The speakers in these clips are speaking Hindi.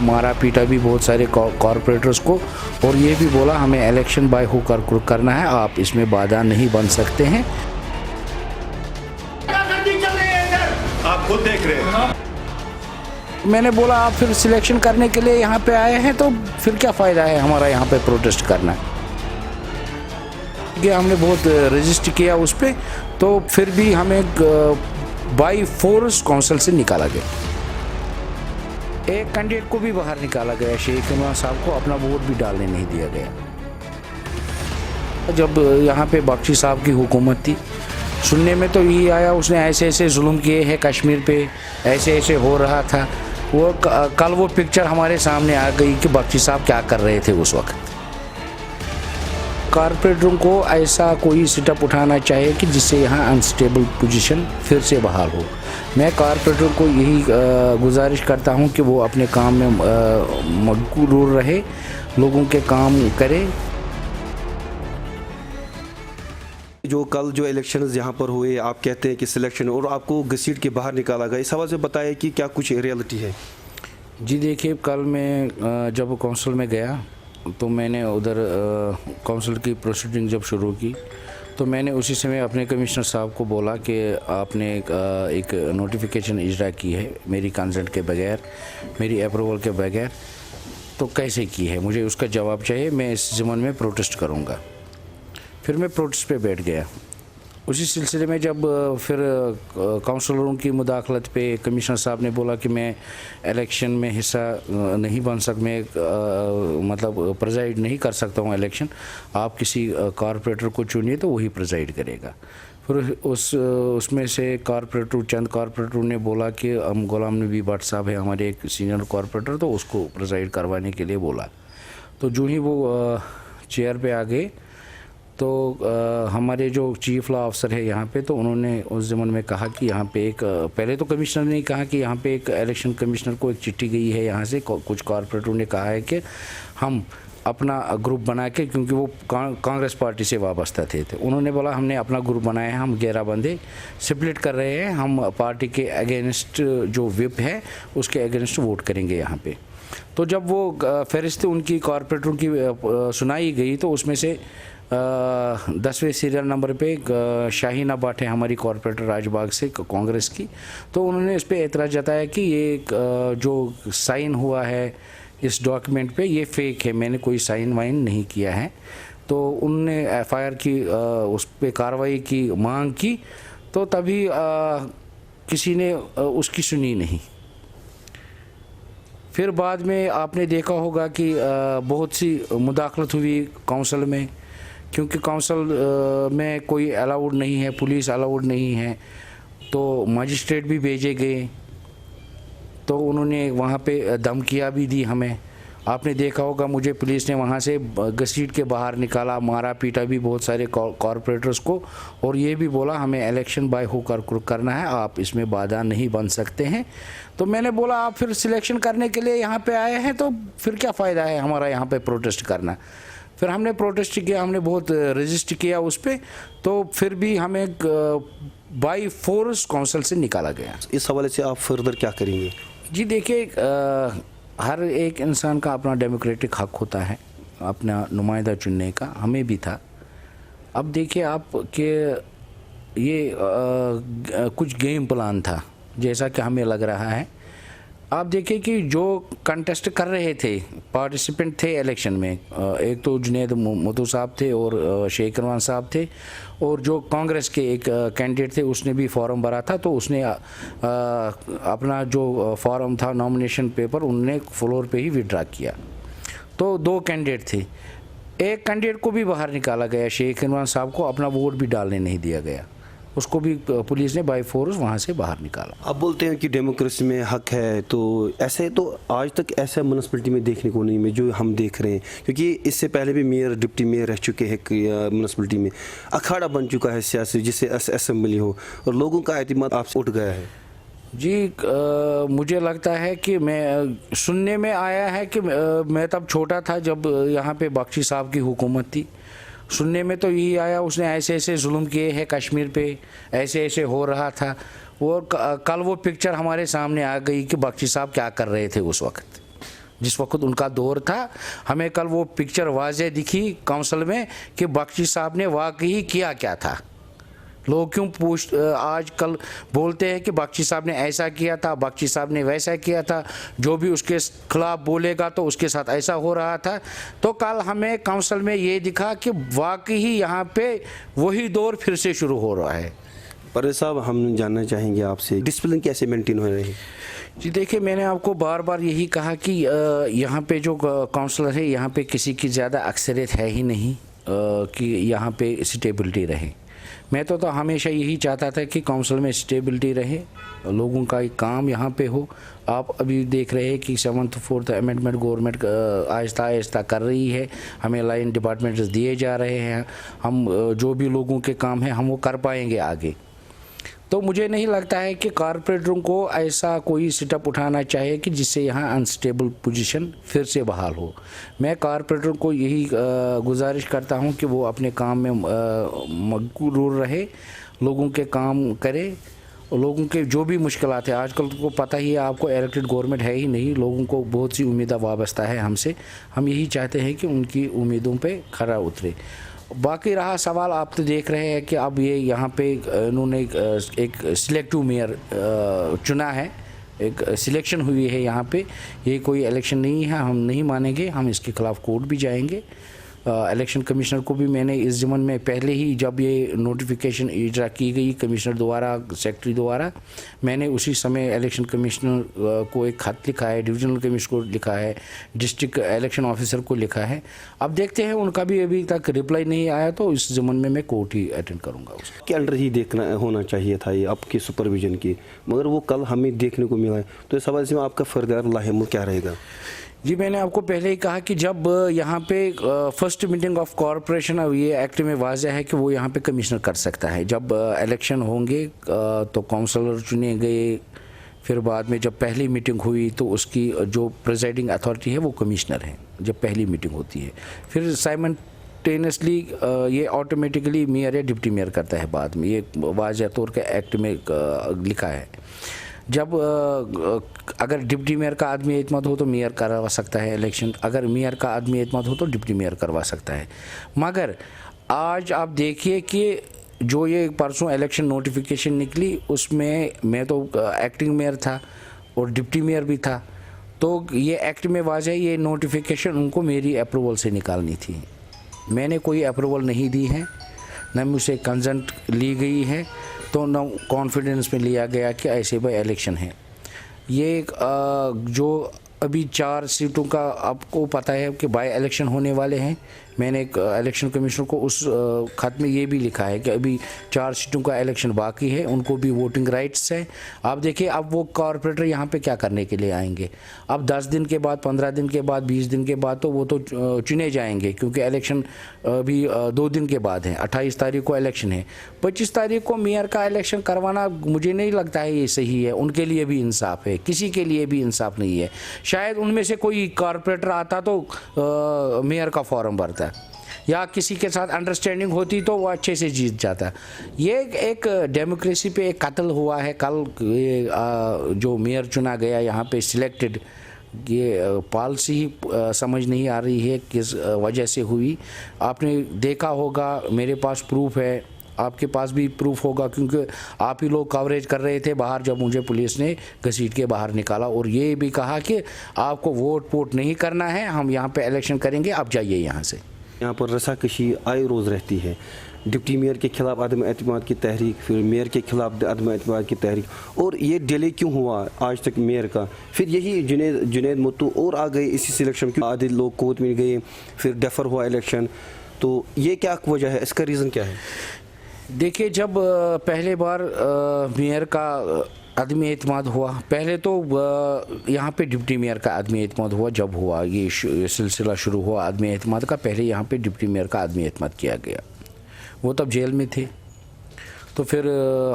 मारा पीटा भी बहुत सारे कॉरपोरेटर्स को, और ये भी बोला हमें इलेक्शन बाय हो कर करना है, आप इसमें बाधा नहीं बन सकते हैं। आप खुद देख रहे हैं। मैंने बोला आप फिर सिलेक्शन करने के लिए यहाँ पे आए हैं तो फिर क्या फ़ायदा है हमारा यहाँ पे प्रोटेस्ट करना। कि हमने बहुत रजिस्ट किया उस पर, तो फिर भी हमें बाई फोर्स काउंसिल से निकाला गया। एक कैंडिडेट को भी बाहर निकाला गया, शेख इमरान साहब को अपना वोट भी डालने नहीं दिया गया। जब यहाँ पे बख्शी साहब की हुकूमत थी, सुनने में तो यही आया उसने ऐसे ऐसे जुल्म किए हैं कश्मीर पे, ऐसे ऐसे हो रहा था। वो कल वो पिक्चर हमारे सामने आ गई कि बख्शी साहब क्या कर रहे थे उस वक्त। कॉरपोरेटरों को ऐसा कोई स्टेप उठाना चाहिए कि जिससे यहाँ अनस्टेबल पोजीशन फिर से बहाल हो। मैं कॉरपोरेटरों को यही गुजारिश करता हूँ कि वो अपने काम में मशगूल रहे, लोगों के काम करे। जो कल जो इलेक्शंस यहाँ पर हुए, आप कहते हैं कि सिलेक्शन और आपको घसीट के बाहर निकाला गया, इस हवाले से बताया कि क्या कुछ रियलिटी है? जी देखिए, कल मैं जब काउंसिल में गया तो मैंने उधर काउंसिल की प्रोसीडिंग जब शुरू की तो मैंने उसी समय अपने कमिश्नर साहब को बोला कि आपने एक नोटिफिकेशन इजरा की है मेरी कंसेंट के बगैर, मेरी अप्रूवल के बगैर, तो कैसे की है, मुझे उसका जवाब चाहिए, मैं इस ज़माने में प्रोटेस्ट करूँगा। फिर मैं प्रोटेस्ट पे बैठ गया। उसी सिलसिले में जब फिर काउंसलरों की मुदाखलत पे कमिश्नर साहब ने बोला कि मैं इलेक्शन में हिस्सा नहीं बन मैं मतलब प्रेजाइड नहीं कर सकता हूँ इलेक्शन, आप किसी कॉरपोरेटर को चुनिए तो वही प्रेजाइड करेगा। फिर उसमें से चंद कॉरपोरेटरों ने बोला कि हम गुलाम नबी भट्ट साहब है हमारे एक सीनियर कॉरपोरेटर, तो उसको प्रेजाइड करवाने के लिए बोला। तो जो ही वो चेयर पे आ गए तो हमारे जो चीफ लॉ अफसर है यहाँ पे, तो उन्होंने उस ज़माने में कहा कि यहाँ पे एक पहले तो कमिश्नर ने कहा कि यहाँ पे एक इलेक्शन कमिश्नर को एक चिट्ठी गई है यहाँ से, कुछ कॉरपोरेटरों ने कहा है कि हम अपना ग्रुप बना के, क्योंकि वो कांग्रेस पार्टी से वाबस्ता थे, तो उन्होंने बोला हमने अपना ग्रुप बनाया है, हम 11 बंदे स्प्लिट कर रहे हैं, हम पार्टी के अगेंस्ट जो विप है उसके अगेंस्ट वोट करेंगे यहाँ पे। तो जब वो फहरिस्त उनकी कॉरपोरेटरों की सुनाई गई तो उसमें से 10वें सीरियल नंबर पे शाहीना भट्ट है हमारी कॉरपोरेटर राजबाग से कांग्रेस की, तो उन्होंने इस पर एतराज़ जताया कि ये जो साइन हुआ है इस डॉक्यूमेंट पे ये फेक है, मैंने कोई साइन वाइन नहीं किया है। तो उन्होंने एफआईआर की उस पर कार्रवाई की मांग की, तो तभी किसी ने उसकी सुनी नहीं। फिर बाद में आपने देखा होगा कि बहुत सी मुदाखलत हुई काउंसिल में, क्योंकि काउंसिल में कोई अलाउड नहीं है, पुलिस अलाउड नहीं है, तो मजिस्ट्रेट भी भेजे गए, तो उन्होंने वहाँ पे धमकियाँ भी दी हमें। आपने देखा होगा मुझे पुलिस ने वहाँ से घसीट के बाहर निकाला, मारा पीटा भी बहुत सारे कॉरपोरेटर्स को, और ये भी बोला हमें इलेक्शन बाय हो कर करना है, आप इसमें बाधा नहीं बन सकते हैं। तो मैंने बोला आप फिर सिलेक्शन करने के लिए यहाँ पे आए हैं तो फिर क्या फ़ायदा है हमारा यहाँ पे प्रोटेस्ट करना। फिर हमने प्रोटेस्ट किया, हमने बहुत रजिस्ट किया उस पर, तो फिर भी हमें बाई फोर्स काउंसिल से निकाला गया। इस हवाले से आप फर्दर क्या करेंगे? जी देखिए, हर एक इंसान का अपना डेमोक्रेटिक हक होता है अपना नुमाइंदा चुनने का, हमें भी था। अब देखिए आप कि ये कुछ गेम प्लान था जैसा कि हमें लग रहा है। आप देखिए कि जो कंटेस्ट कर रहे थे, पार्टिसिपेंट थे इलेक्शन में, एक तो जुनैद मोतू साहब थे और शेख इमरान साहब थे, और जो कांग्रेस के एक कैंडिडेट थे उसने भी फॉर्म भरा था, तो उसने अपना जो फॉर्म था नॉमिनेशन पेपर उन्होंने फ्लोर पे ही विड्रा किया। तो 2 कैंडिडेट थे, एक कैंडिडेट को भी बाहर निकाला गया, शेख इमरान साहब को अपना वोट भी डालने नहीं दिया गया, उसको भी पुलिस ने बाय फोर्स वहाँ से बाहर निकाला। आप बोलते हैं कि डेमोक्रेसी में हक है, तो ऐसे तो आज तक ऐसा म्यूनसिपलिटी में देखने को नहीं मिला जो हम देख रहे हैं, क्योंकि इससे पहले भी मेयर डिप्टी मेयर रह चुके हैं म्यूनसिपलिटी में, अखाड़ा बन चुका है सियासी जिससे असेंबली हो, और लोगों का एतमाद आपसे उठ गया है। जी मुझे लगता है कि मैं सुनने में आया है कि मैं तब छोटा था जब यहाँ पे बख्शी साहब की हुकूमत थी, सुनने में तो यही आया उसने ऐसे ऐसे जुल्म किए हैं कश्मीर पे, ऐसे ऐसे हो रहा था। वो कल वो पिक्चर हमारे सामने आ गई कि बख्शी साहब क्या कर रहे थे उस वक्त। जिस वक्त उनका दौर था। हमें कल वो पिक्चर वाज़े दिखी काउंसिल में कि बख्शी साहब ने वाकई किया क्या था। लोग क्यों आज कल बोलते हैं कि बख्शी साहब ने ऐसा किया था, बख्शी साहब ने वैसा किया था, जो भी उसके खिलाफ बोलेगा तो उसके साथ ऐसा हो रहा था। तो कल हमें काउंसिल में ये दिखा कि वाकई यहाँ पे वही दौर फिर से शुरू हो रहा है। पर साहब हम जानना चाहेंगे आपसे डिसिप्लिन कैसे मेंटेन हो रही है? जी देखिए, मैंने आपको बार बार यही कहा कि यहाँ पे जो काउंसलर है यहाँ पे किसी की ज़्यादा अक्सरियत है ही नहीं कि यहाँ पे स्टेबिलिटी रहे। मैं तो हमेशा यही चाहता था कि काउंसिल में स्टेबिलिटी रहे, लोगों का एक काम यहाँ पे हो। आप अभी देख रहे हैं कि 7th 4th amendment government Aahista Aahista कर रही है, हमें लाइन डिपार्टमेंट्स दिए जा रहे हैं, हम जो भी लोगों के काम हैं हम वो कर पाएंगे आगे। तो मुझे नहीं लगता है कि कॉरपोरेटरों को ऐसा कोई स्टेप उठाना चाहिए कि जिससे यहाँ अनस्टेबल पोजीशन फिर से बहाल हो। मैं कॉरपोरेटरों को यही गुजारिश करता हूँ कि वो अपने काम में मगरूर रहे, लोगों के काम करे, लोगों के जो भी मुश्किलात है। आजकल को पता ही है आपको, इलेक्टेड गवर्नमेंट है ही नहीं, लोगों को बहुत सी उम्मीदें वाबस्ता है हमसे। हम यही चाहते हैं कि उनकी उम्मीदों पे खरा उतरे। बाकी रहा सवाल, आप तो देख रहे हैं कि अब ये यहाँ पे इन्होंने एक सिलेक्टिव मेयर चुना है, एक सिलेक्शन हुई है यहाँ पे। ये कोई इलेक्शन नहीं है, हम नहीं मानेंगे, हम इसके खिलाफ कोर्ट भी जाएंगे। इलेक्शन कमिश्नर को भी मैंने इस ज़मन में पहले ही जब ये नोटिफिकेशन इजरा की गई कमिश्नर द्वारा, सेक्रेटरी द्वारा, मैंने उसी समय इलेक्शन कमिश्नर को एक खत लिखा है, डिविजनल कमिश्नर को लिखा है, डिस्ट्रिक्ट इलेक्शन ऑफिसर को लिखा है। अब देखते हैं, उनका भी अभी तक रिप्लाई नहीं आया, तो इस ज़मन में मैं कोर्ट ही अटेंड करूँगा। उसके अंडर ही देखना होना चाहिए था ये आपके सुपरविजन की, मगर वो कल हमें देखने को मिला है। तो इस हवाले से आपका फर्दर लाहेमुल क्या रहेगा? जी मैंने आपको पहले ही कहा कि जब यहाँ पे फर्स्ट मीटिंग ऑफ कॉरपोरेशन, ये एक्ट में वाज़ह है कि वो यहाँ पे कमिश्नर कर सकता है। जब इलेक्शन होंगे तो काउंसलर चुने गए, फिर बाद में जब पहली मीटिंग हुई तो उसकी जो प्रेसिडिंग अथॉरिटी है वो कमिश्नर है जब पहली मीटिंग होती है। फिर साइमल्टेनियसली ये ऑटोमेटिकली मेयर या डिप्टी मेयर करता है बाद में, ये वाज़ह तौर के एक्ट में लिखा है। जब अगर डिप्टी मेयर का आदमी एतमाद हो तो मेयर करवा सकता है इलेक्शन, अगर मेयर का आदमी एतमाद हो तो डिप्टी मेयर करवा सकता है। मगर आज आप देखिए कि जो ये परसों इलेक्शन नोटिफिकेशन निकली, उसमें मैं तो एक्टिंग मेयर था और डिप्टी मेयर भी था। तो ये एक्ट में वाज़ह ये नोटिफिकेशन उनको मेरी अप्रूवल से निकालनी थी। मैंने कोई अप्रूवल नहीं दी है, न मुझसे कंसेंट ली गई है, तो न कॉन्फिडेंस में लिया गया कि ऐसे भाई इलेक्शन है। ये जो अभी 4 सीटों का आपको पता है कि बाई इलेक्शन होने वाले हैं। मैंने एक इलेक्शन कमिश्नर को उस खत में ये भी लिखा है कि अभी 4 सीटों का इलेक्शन बाकी है, उनको भी वोटिंग राइट्स है। आप देखिए अब वो कॉरपोरेटर यहाँ पे क्या करने के लिए आएंगे। अब 10 दिन के बाद, 15 दिन के बाद, 20 दिन के बाद तो वो तो चुने जाएंगे, क्योंकि इलेक्शन अभी 2 दिन के बाद है। 28 तारीख को इलेक्शन है, 25 तारीख को मेयर का इलेक्शन करवाना मुझे नहीं लगता है ये सही है। उनके लिए भी इंसाफ है, किसी के लिए भी इंसाफ नहीं है। शायद उनमें से कोई कॉरपोरेटर आता तो मेयर का फॉर्म भरता या किसी के साथ अंडरस्टैंडिंग होती तो वो अच्छे से जीत जाता। ये एक डेमोक्रेसी पे एक कत्ल हुआ है कल। जो मेयर चुना गया यहाँ पे सिलेक्टेड, ये पॉलिसी ही समझ नहीं आ रही है किस वजह से हुई। आपने देखा होगा, मेरे पास प्रूफ है, आपके पास भी प्रूफ होगा, क्योंकि आप ही लोग कवरेज कर रहे थे बाहर जब मुझे पुलिस ने घसीट के बाहर निकाला और ये भी कहा कि आपको वोट नहीं करना है, हम यहाँ पे इलेक्शन करेंगे, आप जाइए यहाँ से। यहाँ पर रसाकशी आए रोज़ रहती है। डिप्टी मेयर के खिलाफ अदम एतमाद की तहरीक, फिर मेयर के खिलाफ अदम एतमाद की तहरीक, और ये डिले क्यों हुआ आज तक मेयर का? फिर यही जुनैद मुत्तू और आ गए इसी सिलेक्शन के, आधे लोग कोर्ट में गए, फिर डेफर हुआ इलेक्शन। तो ये क्या वजह है, इसका रीज़न क्या है? देखिए, जब पहले बार मेयर का आदमी एतमाद हुआ, पहले तो यहाँ पे डिप्टी मेयर का आदमी एतमाद हुआ। जब हुआ ये सिलसिला शुरू हुआ आदमी एतमाद का, पहले यहाँ पे डिप्टी मेयर का आदमी एतमाद किया गया। वो तब जेल में थे, तो फिर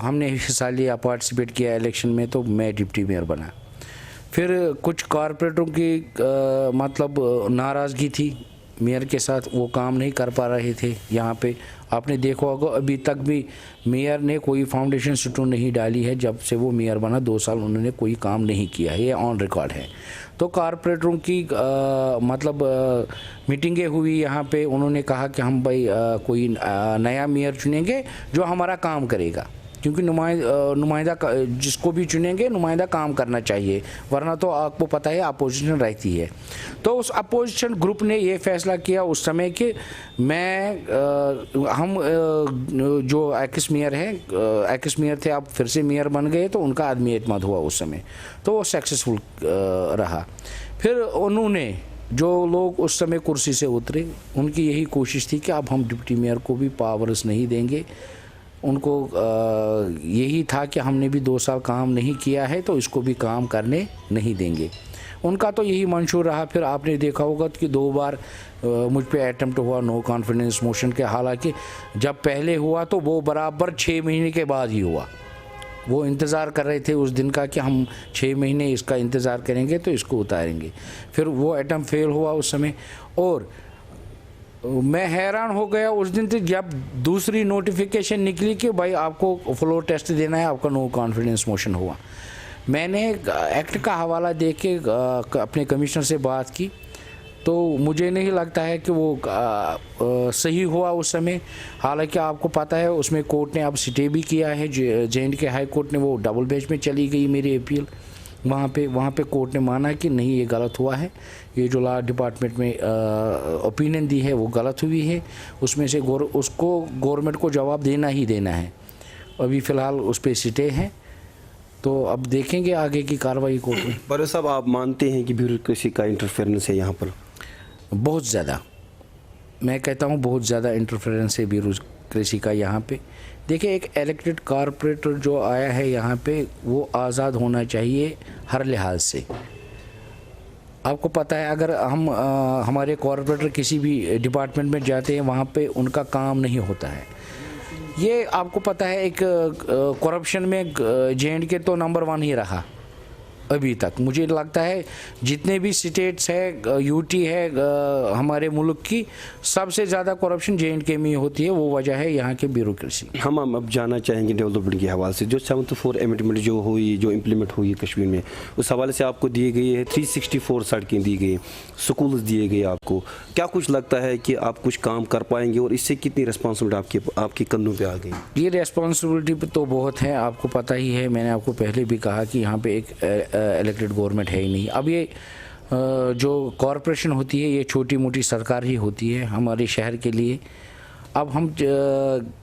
हमने हिस्सा लिया, पार्टिसिपेट किया इलेक्शन में, तो मैं डिप्टी मेयर बना। फिर कुछ कॉरपोरेटरों की मतलब नाराज़गी थी मेयर के साथ वो काम नहीं कर पा रहे थे यहाँ पे। आपने देखा होगा अभी तक भी मेयर ने कोई फाउंडेशन स्टोन नहीं डाली है। जब से वो मेयर बना 2 साल उन्होंने कोई काम नहीं किया है, ये ऑन रिकॉर्ड है। तो कारपोरेटरों की मीटिंगें हुई यहाँ पे, उन्होंने कहा कि हम भाई कोई नया मेयर चुनेंगे जो हमारा काम करेगा, क्योंकि नुमाइंदा जिसको भी चुनेंगे नुमाइंदा काम करना चाहिए, वरना तो आपको पता है अपोजिशन रहती है। तो उस अपोजिशन ग्रुप ने ये फैसला किया उस समय कि हम जो एक्स मेयर हैं, एक्स मेयर थे, अब फिर से मेयर बन गए, तो उनका आदमी एतमाद हुआ उस समय, तो वो सक्सेसफुल रहा। फिर उन्होंने जो लोग उस समय कुर्सी से उतरे, उनकी यही कोशिश थी कि अब हम डिप्टी मेयर को भी पावर्स नहीं देंगे। उनको यही था कि हमने भी 2 साल काम नहीं किया है तो इसको भी काम करने नहीं देंगे। उनका तो यही मंशूर रहा। फिर आपने देखा होगा कि 2 बार मुझ पे अटेम्प्ट हुआ नो कॉन्फिडेंस मोशन के। हालांकि जब पहले हुआ तो वो बराबर 6 महीने के बाद ही हुआ। वो इंतज़ार कर रहे थे उस दिन का कि हम 6 महीने इसका इंतज़ार करेंगे तो इसको उतारेंगे। फिर वो अटेम्प्ट फेल हुआ उस समय, और मैं हैरान हो गया उस दिन से जब दूसरी नोटिफिकेशन निकली कि भाई आपको फ्लोर टेस्ट देना है, आपका नो कॉन्फिडेंस मोशन हुआ। मैंने एक्ट का हवाला देख के अपने कमिश्नर से बात की, तो मुझे नहीं लगता है कि वो सही हुआ उस समय। हालांकि आपको पता है उसमें कोर्ट ने अब स्टे भी किया है, J&K हाई कोर्ट ने वो डबल बेंच में चली गई मेरी अपील। वहाँ पे कोर्ट ने माना कि नहीं ये गलत हुआ है, ये जो लॉ डिपार्टमेंट में ओपिनियन दी है वो गलत हुई है, उसमें से उसको गवर्नमेंट को जवाब देना ही देना है। अभी फ़िलहाल उस पर स्टे हैं, तो अब देखेंगे आगे की कार्रवाई कोर्ट में। पर साहब आप मानते हैं कि ब्यूरोक्रेसी का इंटरफेरेंस है यहाँ पर? बहुत ज़्यादा, मैं कहता हूँ बहुत ज़्यादा इंटरफेरेंस है ब्यूरोक्रेसी का यहाँ पे। देखिए, एक इलेक्टेड कारपोरेटर जो आया है यहाँ पे वो आज़ाद होना चाहिए हर लिहाज से। आपको पता है अगर हम हमारे कॉरपोरेटर किसी भी डिपार्टमेंट में जाते हैं वहाँ पे उनका काम नहीं होता है। ये आपको पता है एक करप्शन में J&K तो नंबर 1 ही रहा अभी तक। मुझे लगता है जितने भी स्टेट्स है, यूटी है हमारे मुल्क की, सबसे ज़्यादा करप्शन J&K में होती है। वो वजह है यहाँ के ब्यूरोक्रेसी। हम अब जानना चाहेंगे डेवलपमेंट के हवाले से। जो 74 अमेंडमेंट जो हुई, जो इम्प्लीमेंट हुई है कश्मीर में, उस हवाले से आपको दिए गई है 364 सड़कें दी गई, स्कूल्स दिए गए आपको। क्या कुछ लगता है कि आप कुछ काम कर पाएंगे और इससे कितनी रिस्पॉन्सिबिलिटी आपके कंधों पर आ गई? ये रिस्पॉन्सिबिलिटी तो बहुत है, आपको पता ही है। मैंने आपको पहले भी कहा कि यहाँ पे एक इलेक्टेड गवर्नमेंट है ही नहीं। अब ये जो कॉरपोरेशन होती है ये छोटी मोटी सरकार ही होती है हमारे शहर के लिए। अब हम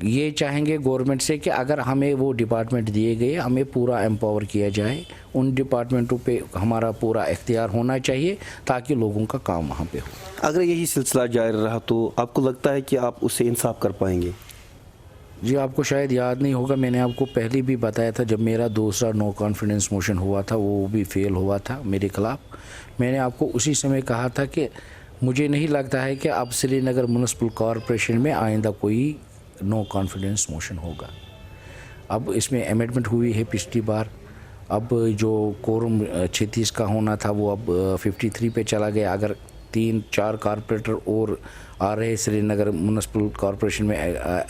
ये चाहेंगे गवर्नमेंट से कि अगर हमें वो डिपार्टमेंट दिए गए, हमें पूरा एम्पावर किया जाए। उन डिपार्टमेंटों पे हमारा पूरा इख्तियार होना चाहिए ताकि लोगों का काम वहाँ पे हो। अगर यही सिलसिला जारी रहा तो आपको लगता है कि आप उससे इंसाफ कर पाएंगे? जी, आपको शायद याद नहीं होगा, मैंने आपको पहले भी बताया था जब मेरा दूसरा नो कॉन्फिडेंस मोशन हुआ था, वो भी फेल हुआ था मेरे ख़िलाफ़। मैंने आपको उसी समय कहा था कि मुझे नहीं लगता है कि अब श्रीनगर म्यूनिसिपल कॉरपोरेशन में आइंदा कोई नो कॉन्फिडेंस मोशन होगा। अब इसमें अमेंडमेंट हुई है पिछली बार। अब जो कोरम 36 का होना था वो अब 53 पे चला गया। अगर 3-4 कारपोरेटर और आ रहे श्रीनगर म्यूनिसिपल कॉरपोरेशन में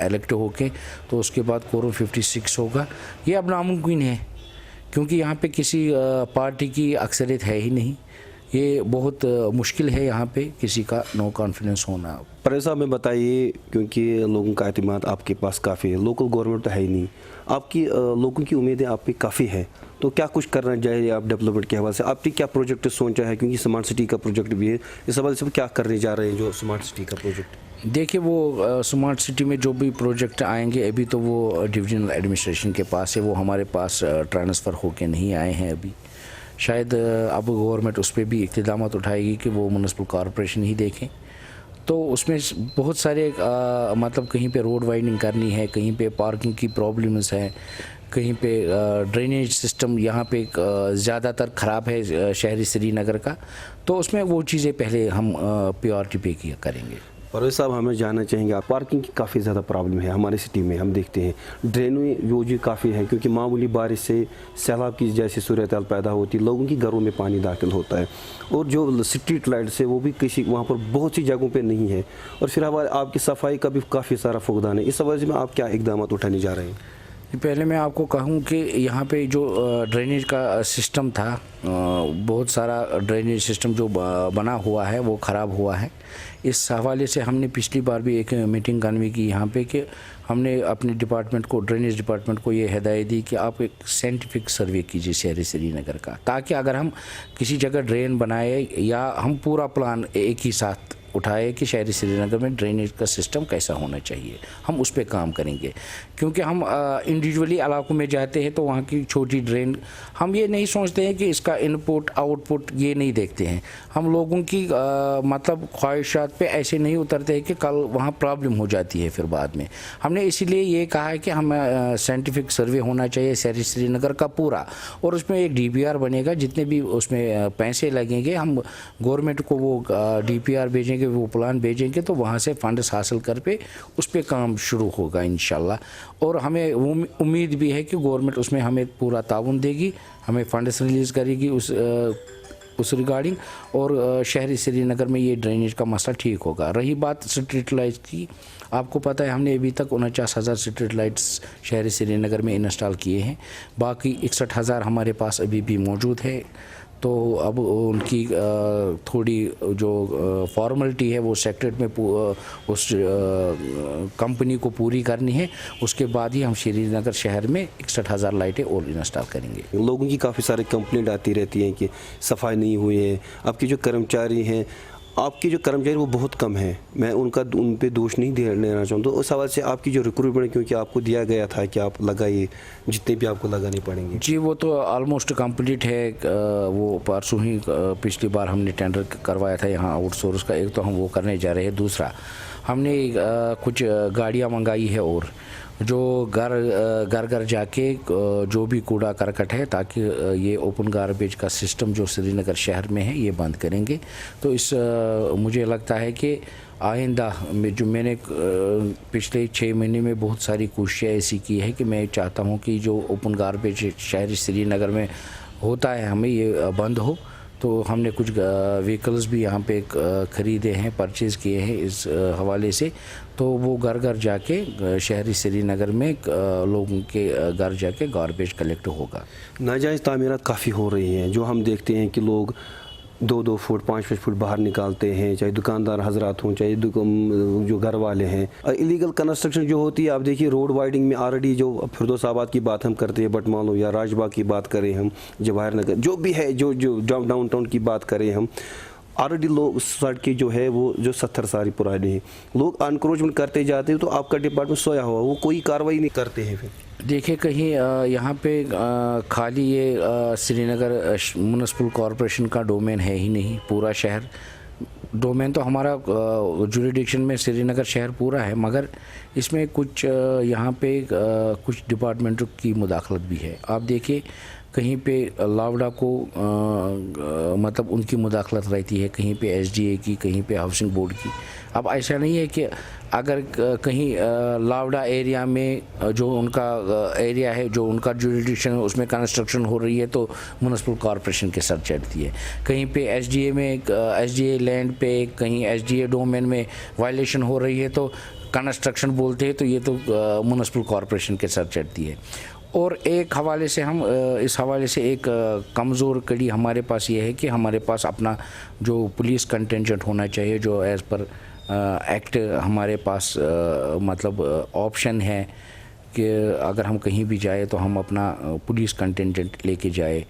इलेक्ट होके, तो उसके बाद कोरम 56 होगा। ये अब नामुमकिन है क्योंकि यहाँ पे किसी पार्टी की अक्सरियत है ही नहीं। ये बहुत मुश्किल है यहाँ पे किसी का नो कॉन्फिडेंस होना। परवेज़ साहब में बताइए, क्योंकि लोगों का एतमाद आपके पास काफ़ी है, लोकल गवर्नमेंट तो है ही नहीं, आपकी लोगों की उम्मीदें आप पे काफ़ी है, तो क्या कुछ करना चाहिए आप डेवलपमेंट के हवाले से? आपने क्या प्रोजेक्ट सोचा है? क्योंकि स्मार्ट सिटी का प्रोजेक्ट भी है, इस हवाले से क्या करने जा रहे हैं जो स्मार्ट सिटी का प्रोजेक्ट? देखिए, वो स्मार्ट सिटी में जो भी प्रोजेक्ट आएंगे अभी तो वो डिविजनल एडमिनिस्ट्रेशन के पास है, वो हमारे पास ट्रांसफ़र होके नहीं आए हैं अभी। शायद अब गवर्नमेंट उस पर भी इक़दाम उठाएगी कि वो म्यूनिसिपल कॉरपोरेशन ही देखें। तो उसमें बहुत सारे मतलब कहीं पे रोड वाइडनिंग करनी है, कहीं पे पार्किंग की प्रॉब्लम्स है, कहीं पे ड्रेनेज सिस्टम यहाँ पे ज़्यादातर ख़राब है शहरी श्रीनगर का। तो उसमें वो चीज़ें पहले हम प्रायोरिटी पे किया करेंगे। परवेज साहब, हमें जानना चाहेंगे, आप पार्किंग की काफ़ी ज़्यादा प्रॉब्लम है हमारे सिटी में, हम देखते हैं ड्रेनें जो जी काफ़ी है, क्योंकि मामूली बारिश से सैलाब की जैसी सूरत हाल पैदा होती है, लोगों की घरों में पानी दाखिल होता है, और जो स्ट्रीट लाइट्स है वो भी किसी वहाँ पर बहुत सी जगहों पे नहीं है, और फिर हमारे आपकी सफाई का भी काफ़ी सारा फुकदान है। इस वजह में आप क्या इकदाम उठाने जा रहे हैं? पहले मैं आपको कहूँ कि यहाँ पे जो ड्रेनेज का सिस्टम था, बहुत सारा ड्रेनेज सिस्टम जो बना हुआ है वो ख़राब हुआ है। इस हवाले से हमने पिछली बार भी एक मीटिंग कन्वी की यहाँ पे कि हमने अपने डिपार्टमेंट को, ड्रेनेज डिपार्टमेंट को ये हिदायत दी कि आप एक साइंटिफिक सर्वे कीजिए शहरी श्रीनगर का, ताकि अगर हम किसी जगह ड्रेन बनाए या हम पूरा प्लान एक ही साथ उठाए कि शहरी श्रीनगर में ड्रेनेज का सिस्टम कैसा होना चाहिए, हम उस पर काम करेंगे। क्योंकि हम इंडिविजुअली इलाकों में जाते हैं तो वहाँ की छोटी ड्रेन, हम ये नहीं सोचते हैं कि इसका इनपुट आउटपुट ये नहीं देखते हैं, हम लोगों की मतलब ख्वाहिशात पे ऐसे नहीं उतरते हैं कि कल वहाँ प्रॉब्लम हो जाती है फिर बाद में। हमने इसीलिए ये कहा है कि हम साइंटिफिक सर्वे होना चाहिए शहरी श्रीनगर का पूरा, और उसमें एक DPR बनेगा, जितने भी उसमें पैसे लगेंगे हम गवर्नमेंट को वो DPR भेजेंगे, वो प्लान भेजेंगे, तो वहाँ से फंड्स हासिल कर पे उस पर काम शुरू होगा इंशाल्लाह। और हमें उम्मीद भी है कि गवर्नमेंट उसमें हमें पूरा ताउन देगी, हमें फंड्स रिलीज़ करेगी उस रिगार्डिंग, और शहरी श्रीनगर में ये ड्रेनेज का मसला ठीक होगा। रही बात स्ट्रीट लाइट्स की, आपको पता है हमने अभी तक 49,000 स्ट्रीट लाइट्स शहरी श्रीनगर में इंस्टॉल किए हैं, बाकी 61,000 हमारे पास अभी भी मौजूद है। तो अब उनकी थोड़ी जो फॉर्मेलिटी है वो सेक्रेटरीट में उस कंपनी को पूरी करनी है, उसके बाद ही हम श्रीनगर शहर में 61,000 लाइटें और इंस्टॉल करेंगे। लोगों की काफ़ी सारी कंप्लेंट आती रहती हैं कि सफाई नहीं हुई है, आपके जो कर्मचारी हैं, आपके जो कर्मचारी वो बहुत कम हैं, मैं उन पे दोष नहीं देना चाहूँगा, तो उस सवाल से आपकी जो रिक्रूटमेंट, क्योंकि आपको दिया गया था कि आप लगाइए जितने भी आपको लगाने पड़ेंगे। जी वो तो ऑलमोस्ट कंप्लीट है, वो परसों ही पिछली बार हमने टेंडर करवाया था यहाँ आउटसोर्स का, एक तो हम वो करने जा रहे हैं, दूसरा हमने कुछ गाड़ियाँ मंगाई है और जो घर जाके जो भी कूड़ा करकट है, ताकि ये ओपन गार्बेज का सिस्टम जो श्रीनगर शहर में है ये बंद करेंगे। तो मुझे लगता है कि आइंदा जो मैंने पिछले 6 महीने में बहुत सारी कोशिशें ऐसी की है कि मैं चाहता हूँ कि जो ओपन गार्बेज शहरी श्रीनगर में होता है हमें ये बंद हो। तो हमने कुछ व्हीकल्स भी यहाँ पे ख़रीदे हैं, परचेज़ किए हैं इस हवाले से, तो वो घर जाके शहरी श्रीनगर में लोगों के घर जाके गार्बेज कलेक्ट होगा। नाजायज़ तामीरात काफ़ी हो रही हैं, जो हम देखते हैं कि लोग 2-2 फुट 5-5 फुट बाहर निकालते हैं, चाहे दुकानदार हजरात हों, चाहे जो घर वाले हैं। इलीगल कंस्ट्रक्शन जो होती है, आप देखिए रोड वाइडिंग में ऑलरेडी जो फिरदौसाबाद की बात हम करते हैं, बटमालो या राजबाग की बात करें हम, जवाहर नगर जो भी है, जो डाउन टाउन की बात करें हम, ऑलरेडी लोग सड़कें जो है वो जो 70 साल पुरानी है, लोग अनक्रोचमेंट करते जाते हैं, तो आपका डिपार्टमेंट सोया हुआ, वो कोई कार्रवाई नहीं करते हैं। फिर देखिए कहीं यहाँ पे खाली ये श्रीनगर म्युनिसिपल कॉरपोरेशन का डोमेन है ही नहीं, पूरा शहर डोमेन तो हमारा जुरिडिक्शन में श्रीनगर शहर पूरा है, मगर इसमें कुछ यहाँ पे कुछ डिपार्टमेंटों की मुदाखलत भी है। आप देखिए कहीं पे लावड़ा को मतलब उनकी मुदाखलत रहती है, कहीं पे SDA की, कहीं पे हाउसिंग बोर्ड की। अब ऐसा नहीं है कि अगर कहीं लावड़ा एरिया में जो उनका एरिया है, जो उनका जुरिडिक्शन है, उसमें कंस्ट्रक्शन हो रही है तो म्युनिसिपल कॉरपोरेशन के सर चढ़ती है। कहीं पे SDA में SDA लैंड पे कहीं SDA डोमेन में वायलेशन हो रही है तो कंस्ट्रक्शन बोलते हैं, तो ये तो म्युनिसिपल कॉरपोरेशन के सर चढ़ती है। और एक हवाले से हम इस हवाले से एक कमज़ोर कड़ी हमारे पास ये है कि हमारे पास अपना जो पुलिस कंटेंजेंट होना चाहिए, जो एज़ पर एक्ट हमारे पास मतलब ऑप्शन है कि अगर हम कहीं भी जाए तो हम अपना पुलिस कंटेंजेंट लेके जाए।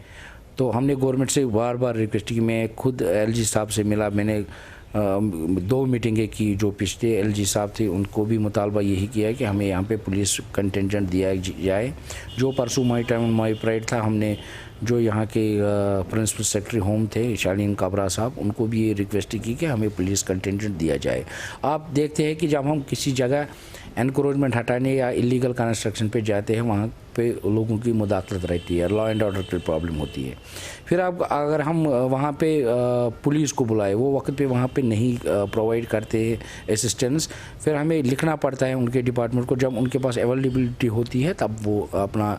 तो हमने गवर्नमेंट से बार बार रिक्वेस्ट की, मैं खुद LG साहब से मिला, मैंने 2 मीटिंगें की, जो पिछले LG साहब थे उनको भी मुतालबा यही किया है कि हमें यहाँ पे पुलिस कंटेंजेंट दिया जाए। जो परसों माई टाइम माई प्राइड था, हमने जो यहाँ के प्रिंसिपल सेक्रेटरी होम थे शालीन काबरा साहब, उनको भी ये रिक्वेस्ट की कि हमें पुलिस कंटेंजेंट दिया जाए। आप देखते हैं कि जब हम किसी जगह एनक्रोचमेंट हटाने या इलीगल कंस्ट्रक्शन पे जाते हैं, वहाँ पे लोगों की मुदाखलत रहती है, लॉ एंड ऑर्डर की प्रॉब्लम होती है। फिर अब अगर हम वहाँ पे पुलिस को बुलाए, वो वक्त पे वहाँ पे नहीं प्रोवाइड करते असिस्टेंस, फिर हमें लिखना पड़ता है उनके डिपार्टमेंट को। जब उनके पास अवेलेबिलिटी होती है तब वो अपना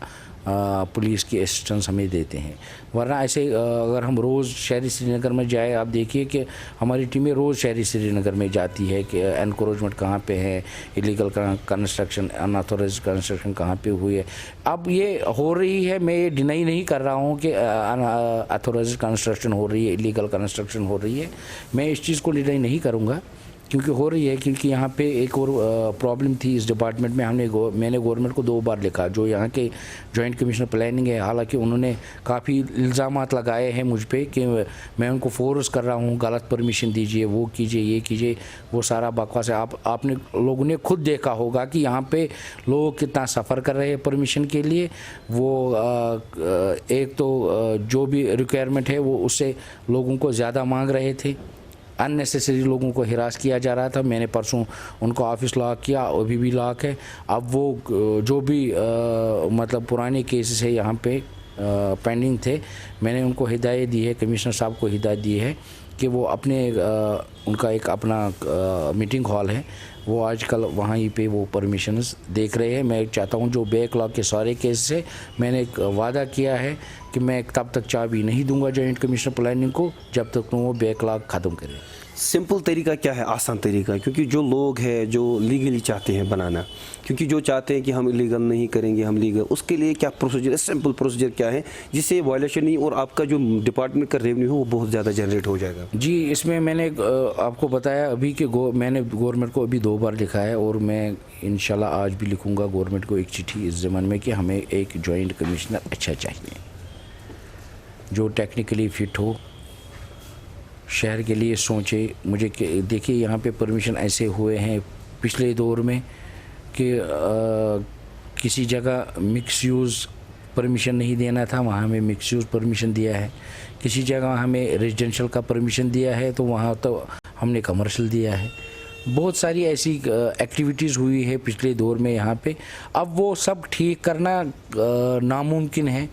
पुलिस की असिस्टेंस हमें देते हैं। वरना ऐसे अगर हम रोज़ शहरी श्रीनगर में जाए, आप देखिए कि हमारी टीमें रोज़ शहरी श्रीनगर में जाती है कि एनक्रोचमेंट कहाँ पे है, इलीगल कंस्ट्रक्शन, अनऑथोराइज कंस्ट्रक्शन कहाँ पे हुई है। अब ये हो रही है, मैं ये डिनाई नहीं कर रहा हूँ कि अनऑथोराइज कंस्ट्रक्शन हो रही है, इलीगल कंस्ट्रक्शन हो रही है, मैं इस चीज़ को डिनाई नहीं करूँगा, क्योंकि हो रही है। क्योंकि यहाँ पे एक और प्रॉब्लम थी इस डिपार्टमेंट में, मैंने गवर्नमेंट को 2 बार लिखा, जो यहाँ के जॉइंट कमिश्नर प्लानिंग है। हालांकि उन्होंने काफ़ी इल्ज़ामात लगाए हैं मुझ पे कि मैं उनको फोर्स कर रहा हूँ, गलत परमिशन दीजिए, वो कीजिए, ये कीजिए, वो सारा बकवास है। आपने लोगों ने खुद देखा होगा कि यहाँ पे लोग कितना सफ़र कर रहे हैं परमिशन के लिए। वो एक तो जो भी रिक्वायरमेंट है वो उससे लोगों को ज़्यादा मांग रहे थे, अननेसेसरी लोगों को हिरास किया जा रहा था। मैंने परसों उनको ऑफिस लॉक किया, अभी भी लॉक है। अब वो जो भी मतलब पुराने केसेस है यहाँ पे पेंडिंग थे, मैंने उनको हिदायत दी है, कमिश्नर साहब को हिदायत दी है कि वो अपने उनका एक अपना मीटिंग हॉल है, वो आजकल वहाँ ही पे वो परमिशंस देख रहे हैं। मैं चाहता हूँ जो बैकलॉग के सारे केस है, मैंने एक वादा किया है कि मैं तब तक चाबी नहीं दूंगा जॉइंट कमिश्नर प्लानिंग को जब तक वो बैकलॉग ख़त्म करें। सिंपल तरीका क्या है, आसान तरीका? क्योंकि जो लोग हैं जो लीगली चाहते हैं बनाना, क्योंकि जो चाहते हैं कि हम इलीगल नहीं करेंगे, हम लीगल, उसके लिए क्या प्रोसीजर है, सिंपल प्रोसीजर क्या है जिससे वायलेशन नहीं और आपका जो डिपार्टमेंट का रेवेन्यू हो वो बहुत ज़्यादा जनरेट हो जाएगा? जी, इसमें मैंने आपको बताया अभी कि मैंने गवर्नमेंट को अभी 2 बार लिखा है, और मैं इंशाल्लाह आज भी लिखूँगा गवर्नमेंट को एक चिट्ठी इस ज़माने में कि हमें एक जॉइंट कमिश्नर अच्छा चाहिए, जो टेक्निकली फिट हो, शहर के लिए सोचे। मुझे देखिए यहाँ पे परमिशन ऐसे हुए हैं पिछले दौर में कि किसी जगह मिक्स यूज़ परमिशन नहीं देना था, वहाँ हमें मिक्स यूज़ परमिशन दिया है। किसी जगह हमें रेजिडेंशियल का परमिशन दिया है तो वहाँ तो हमने कमर्शियल दिया है। बहुत सारी ऐसी एक्टिविटीज़ हुई है पिछले दौर में यहाँ पे। अब वो सब ठीक करना नामुमकिन है,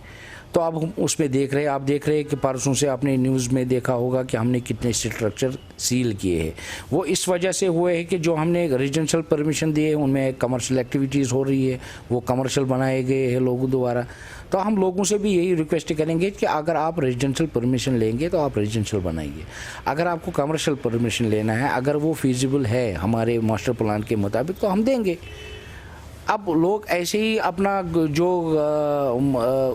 तो अब हम उसमें देख रहे हैं। आप देख रहे हैं कि परसों से आपने न्यूज़ में देखा होगा कि हमने कितने स्ट्रक्चर सील किए हैं। वो इस वजह से हुए हैं कि जो हमने रेजिडेंशियल परमिशन दिए हैं उनमें कमर्शियल एक्टिविटीज़ हो रही है, वो कमर्शियल बनाए गए हैं लोगों द्वारा। तो हम लोगों से भी यही रिक्वेस्ट करेंगे कि अगर आप रेजिडेंशियल परमिशन लेंगे तो आप रेजिडेंशियल बनाइए। अगर आपको कमर्शियल परमिशन लेना है, अगर वो फीजिबल है हमारे मास्टर प्लान के मुताबिक, तो हम देंगे। अब लोग ऐसे ही अपना जो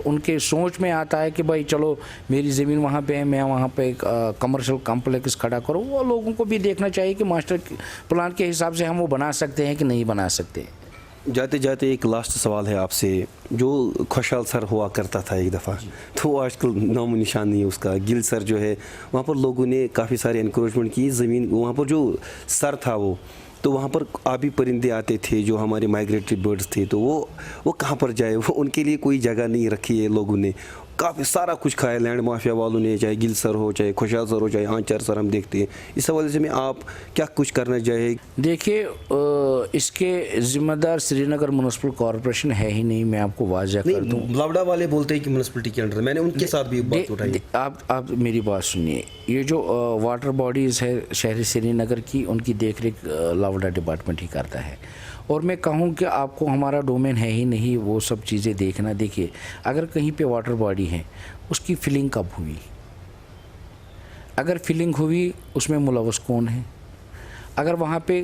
उनके सोच में आता है कि भाई चलो मेरी ज़मीन वहाँ पे है, मैं वहाँ पे एक कमर्शियल कॉम्प्लेक्स खड़ा करूँ, वो लोगों को भी देखना चाहिए कि मास्टर प्लान के हिसाब से हम वो बना सकते हैं कि नहीं बना सकते। जाते जाते एक लास्ट सवाल है आपसे। जो खुशहाल सर हुआ करता था एक दफ़ा, तो आजकल नामो निशान नहीं है उसका। गिल सर जो है, वहाँ पर लोगों ने काफ़ी सारे इंक्रोचमेंट की ज़मीन, वहाँ पर जो सर था वो, तो वहाँ पर आबी परिंदे आते थे जो हमारे माइग्रेटरी बर्ड्स थे, तो वो कहाँ पर जाए, वो उनके लिए कोई जगह नहीं रखी है। लोगों ने काफ़ी सारा कुछ खाया, लैंड माफिया वालों ने, चाहे गिल सर हो, चाहे खुशहाल सर हो, चाहे आंचर सर, हम देखते हैं। इस हवाले से में आप क्या कुछ करना चाहिए? देखिए, इसके ज़िम्मेदार श्रीनगर म्यूनसिपल कॉरपोरेशन है ही नहीं, मैं आपको वाज़ह कर दूँ। लावड़ा वाले बोलते हैं कि म्यूनसिपलिटी के अंडर, मैंने उनके साथ भी बात उठाई। आप मेरी बात सुनिए। ये जो वाटर बॉडीज़ है शहरी श्रीनगर की, उनकी देखरेख लावड़ा डिपार्टमेंट ही करता है। और मैं कहूँ कि आपको हमारा डोमेन है ही नहीं वो सब चीज़ें देखना। देखिए, अगर कहीं पे वाटर बॉडी है, उसकी फिलिंग कब हुई, अगर फिलिंग हुई उसमें मुलव्वस कौन है, अगर वहाँ पे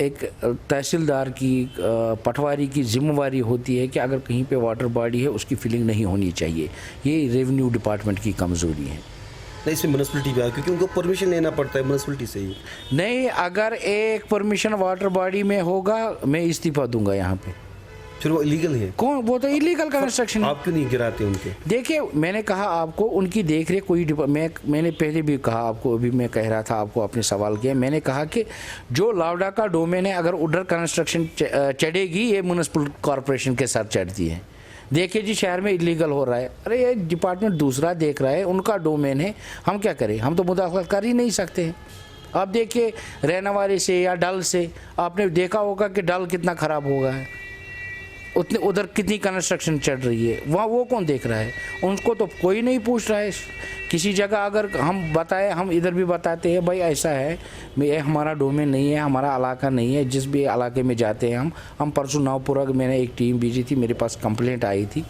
एक तहसीलदार की पटवारी की जिम्मेवारी होती है कि अगर कहीं पे वाटर बॉडी है उसकी फिलिंग नहीं होनी चाहिए। ये रेवेन्यू डिपार्टमेंट की कमज़ोरी है। नहीं, इसमें म्यूनसिपलिटी भी आ, क्योंकि उनको परमिशन लेना पड़ता है म्यूनसिपलिटी से ही। नहीं, अगर एक परमिशन वाटर बॉडी में होगा, मैं इस्तीफा दूंगा यहाँ पे। फिर वो इलीगल है? कौन? वो तो इलीगल कंस्ट्रक्शन है। आप क्यों नहीं गिराते उनके? देखिए, मैंने कहा आपको उनकी देखरेख कोई मैंने पहले भी कहा आपको, अभी मैं कह रहा था आपको, आपने सवाल किया, मैंने कहा कि जो लावड़ा का डोमेन है, अगर उधर कंस्ट्रक्शन चढ़ेगी, ये म्यूनसिपल कॉरपोरेशन के साथ चढ़ती है। देखिए जी शहर में इलीगल हो रहा है, अरे ये डिपार्टमेंट दूसरा देख रहा है, उनका डोमेन है, हम क्या करें, हम तो मुदाखलत कर ही नहीं सकते हैं। आप देखिए रहनावारी से या डल से आपने देखा होगा कि डल कितना ख़राब हो गया है, उतने उधर कितनी कंस्ट्रक्शन चल रही है, वहाँ वो कौन देख रहा है, उनको तो कोई नहीं पूछ रहा है। किसी जगह अगर हम बताएं, हम इधर भी बताते हैं भाई ऐसा है, ये हमारा डोमेन नहीं है, हमारा इलाका नहीं है, जिस भी इलाके में जाते हैं हम परसों नवपुरा मैंने एक टीम भेजी थी, मेरे पास कंप्लेंट आई थी,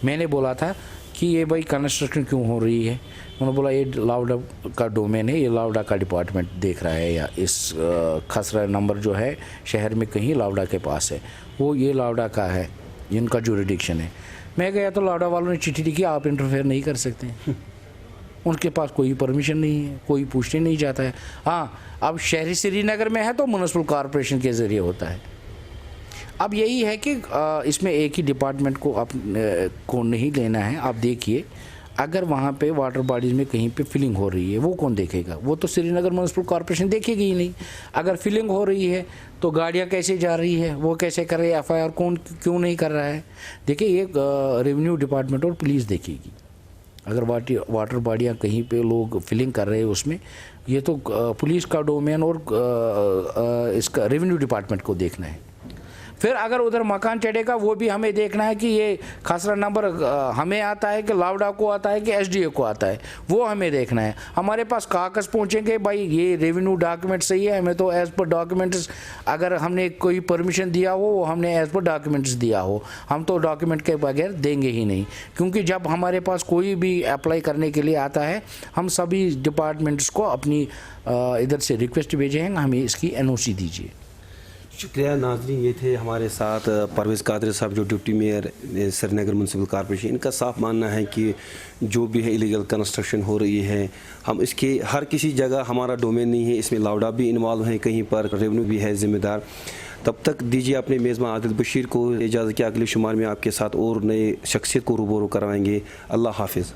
मैंने बोला था कि ये भाई कंस्ट्रक्शन क्यों हो रही है, उन्होंने बोला ये लावडा का डोमेन है, ये लावडा का डिपार्टमेंट देख रहा है, या इस खसरा नंबर जो है शहर में कहीं लावडा के पास है, वो ये लावडा का है, इनका जुरिडिक्शन है। मैं गया तो लावडा वालों ने चिट्ठी लिखी, आप इंटरफेयर नहीं कर सकते, उनके पास कोई परमिशन नहीं है, कोई पूछने नहीं जाता है। हाँ, अब शहरी श्रीनगर में है तो म्युनिसिपल कॉरपोरेशन के ज़रिए होता है। अब यही है कि इसमें एक ही डिपार्टमेंट को नहीं लेना है। आप देखिए अगर वहाँ पे वाटर बॉडीज़ में कहीं पे फिलिंग हो रही है, वो कौन देखेगा, वो तो श्रीनगर म्युनिसिपल कॉरपोरेशन देखेगी ही नहीं। अगर फिलिंग हो रही है तो गाड़ियाँ कैसे जा रही है, वो कैसे कर रही है, FIR कौन क्यों नहीं कर रहा है। देखिए ये रेवेन्यू डिपार्टमेंट और पुलिस देखेगी। अगर वाटर बॉडियाँ कहीं पे लोग फिलिंग कर रहे हैं उसमें, ये तो पुलिस का डोमेन और इसका रेवेन्यू डिपार्टमेंट को देखना है। फिर अगर उधर मकान चढ़ेगा वो भी हमें देखना है कि ये खसरा नंबर हमें आता है कि लावडा को आता है कि SDA को आता है, वो हमें देखना है। हमारे पास कागज़ पहुँचेंगे भाई ये रेवेन्यू डॉक्यूमेंट सही है, हमें तो एज़ पर डॉक्यूमेंट्स, अगर हमने कोई परमिशन दिया हो वो हमने एज़ पर डॉक्यूमेंट्स दिया हो, हम तो डॉक्यूमेंट के बगैर देंगे ही नहीं। क्योंकि जब हमारे पास कोई भी अप्लाई करने के लिए आता है, हम सभी डिपार्टमेंट्स को अपनी इधर से रिक्वेस्ट भेजे हैं, हमें इसकी NOC दीजिए। शुक्रिया नाज़रीन, ये थे हमारे साथ परवेज़ कादरी साहब जो deputy mayor Srinagar municipal corporation. इनका साफ मानना है कि जो भी है इलीगल कंस्ट्रक्शन हो रही है, हम इसके हर किसी जगह हमारा डोमेन नहीं है, इसमें लावडा भी इन्वॉल्व है, कहीं पर रेवेन्यू भी है ज़िम्मेदार। तब तक दीजिए अपने मेज़बान आदिल बशीर को इजाज़त कि अगले शुमार में आपके साथ और नए शख्सियत को रूबरू करवाएंगे। अल्लाह हाफिज़।